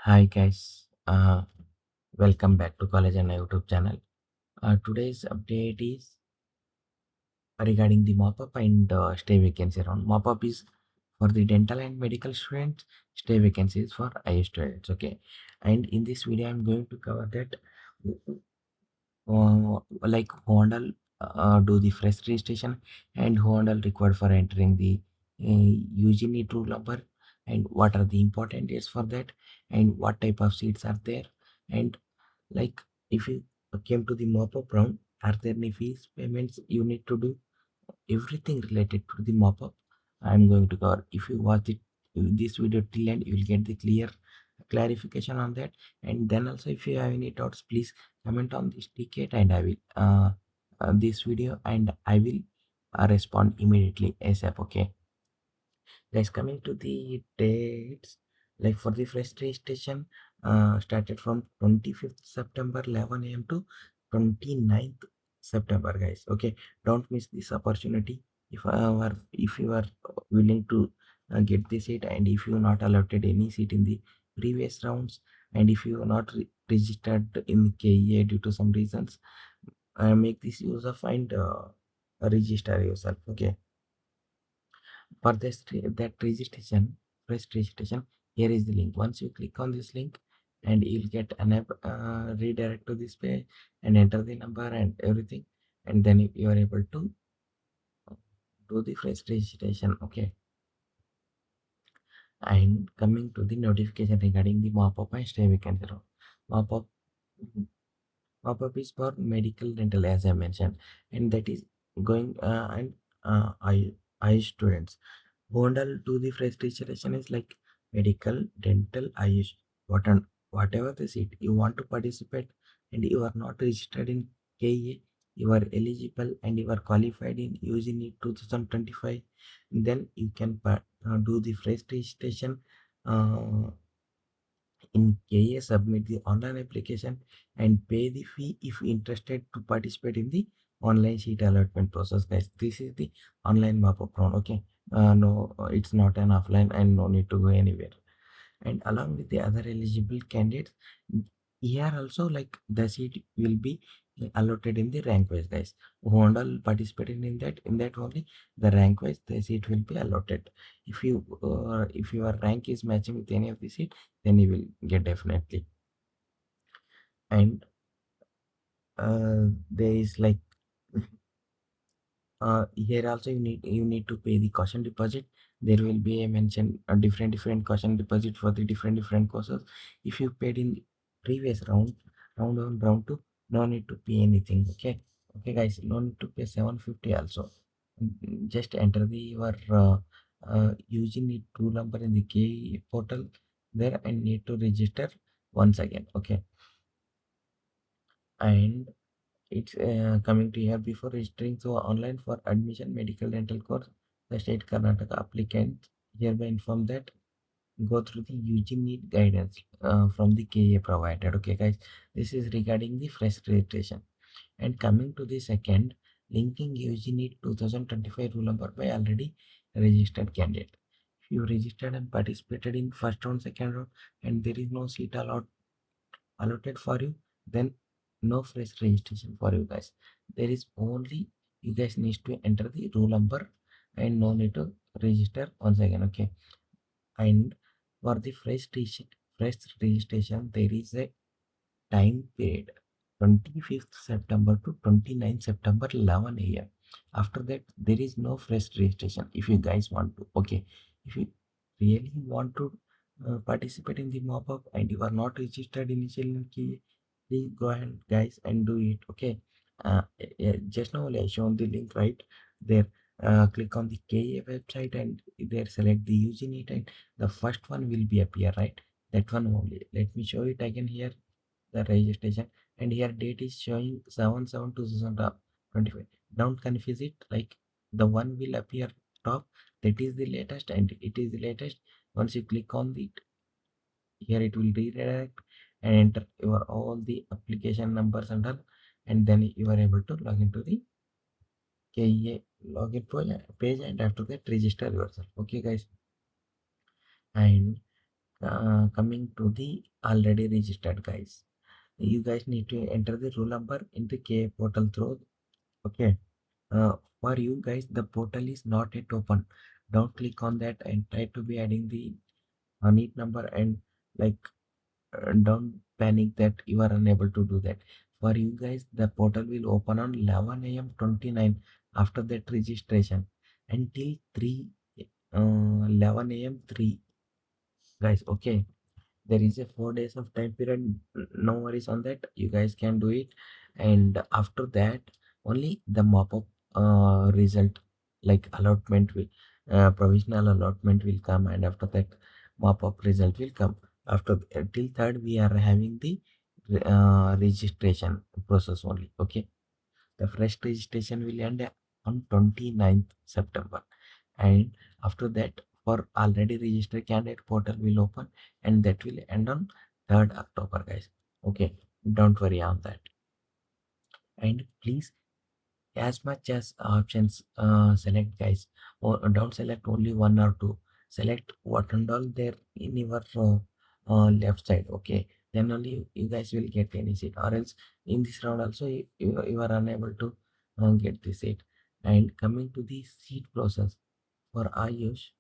Hi guys, welcome back to College and YouTube channel. Today's update is regarding the mop-up and stay vacancy round. Mop-up is for the dental and medical students, stay vacancy is for IE students. Okay, and in this video, I'm going to cover that like who handle do the fresh registration and who handle required for entering the UG NEET rule number and what are the important dates for that and what type of seats are there and like if you came to the mop-up round, are there any fees payments you need to do? Everything related to the mop-up I'm going to cover. If you watch this video till end, you will get the clear clarification on that. And then also, if you have any doubts, please comment on this ticket, and I will this video, and I will respond immediately ASAP. Okay, guys, coming to the dates, like for the fresh registration, started from 25th September 11 a.m. to 29th September, guys. Okay, don't miss this opportunity. If you are willing to get the seat, and if you not allotted any seat in the previous rounds, and if you are not registered in KEA due to some reasons, make this use of and register yourself. Okay, for that registration, fresh registration, here is the link. Once you click on this link, and you'll get an app redirect to this page and enter the number and everything, and then you are able to do the fresh registration. Okay, and coming to the notification regarding the mop-up and stay vacancy row. Mop-up Mop-up is for medical dental, as I mentioned, and that is going and I students. Bondal to the fresh registration is like medical, dental, IS, whatever the seat you want to participate, and you are not registered in KA, you are eligible and you are qualified in using it 2025, then you can do the fresh registration. Uh, in KA, submit the online application and pay the fee if interested to participate in the online sheet allotment process, guys. This is the online map-up round. Okay, no, it's not an offline and no need to go anywhere. And along with the other eligible candidates, here also like the seat will be allotted in the rank wise, guys. Who all participated in that only the rank wise the seat will be allotted. If your rank is matching with any of the seat, then you will get definitely. And there is like here also you need to pay the caution deposit. There will be a mention a different caution deposit for the different courses. If you paid in previous round 1, round 2, no need to pay anything. Okay guys, no need to pay 750 also. Just enter your using the true number in the K portal there and need to register once again. Okay, and it's coming to here before registering so online for admission medical dental course. The state Karnataka applicant hereby inform that go through the UG NEET guidance from the KA provided. Okay, guys, this is regarding the fresh registration. And coming to the second, linking UG NEET 2025 rule number by already registered candidate. If you registered and participated in first round, second round, and there is no seat allotted for you, then no fresh registration for you guys. There is only you guys need to enter the rule number and no need to register once again. Okay, and for the fresh registration there is a time period 25th September to 29th September 11 a.m. After that there is no fresh registration if you guys want to. Okay, if you really want to participate in the mop-up and you are not registered initially, please go ahead guys and do it. Okay, just now I shown the link right there. Click on the KA website and there select the using it and the first one will be appear, right? That one only. Let me show it again here, the registration, and here date is showing 7/7/2025. Don't confuse it, like the one will appear top, that is the latest and it is the latest. Once you click on it, here it will redirect and enter your all the application numbers and all, and then you are able to log into the KEA login page and after that register yourself. Okay guys, and Coming to the already registered guys, you guys need to enter the roll number in the KEA portal through. Okay. For you guys, the portal is not yet open. Don't click on that and try to be adding the NEET number, and like don't panic that you are unable to do that. For you guys, the portal will open on 11 a.m. 29 after that registration until 3 11 a.m. 3 guys. Okay, there is a 4 days of time period. No worries on that, you guys can do it. And after that only the mop-up result, like allotment will provisional allotment will come, and after that mop-up result will come. After till third we are having the registration process only. Okay, the fresh registration will end on 29th September, and after that for already registered candidate portal will open, and that will end on 3rd October guys. Okay, don't worry on that. And please, as much as options select guys, or don't select only one or two, select what and all there in your left side. Okay, then only you guys will get any seat, or else in this round also you are unable to get the seat. And coming to the seat process for Ayush,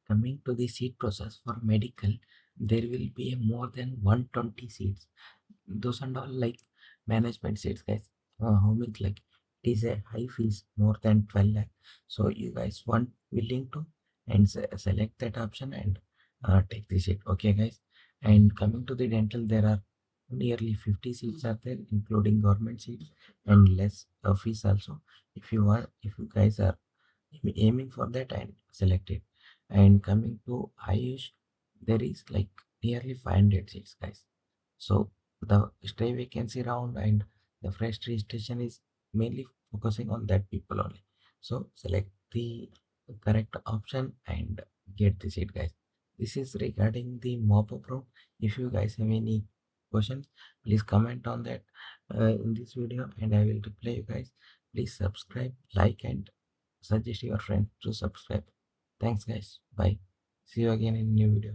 coming to the seat process for medical, there will be more than 120 seats. Those and all like management seats, guys. How much like it is a high fees more than 12 lakh. So you guys want willing to and select that option and take the seat. Okay, guys. And coming to the dental, there are nearly 50 seats are there, including government seats and less fees also. If you want, if you guys are aiming for that and select it. And coming to Ayush, there is like nearly 500 seats, guys. So the stay vacancy round and the fresh registration is mainly focusing on that people only. So select the correct option and get the seat, guys. This is regarding the mop-up round. If you guys have any questions, please comment on that in this video, and I will reply you guys. Please subscribe, like, and suggest your friends to subscribe. Thanks, guys. Bye. See you again in new video.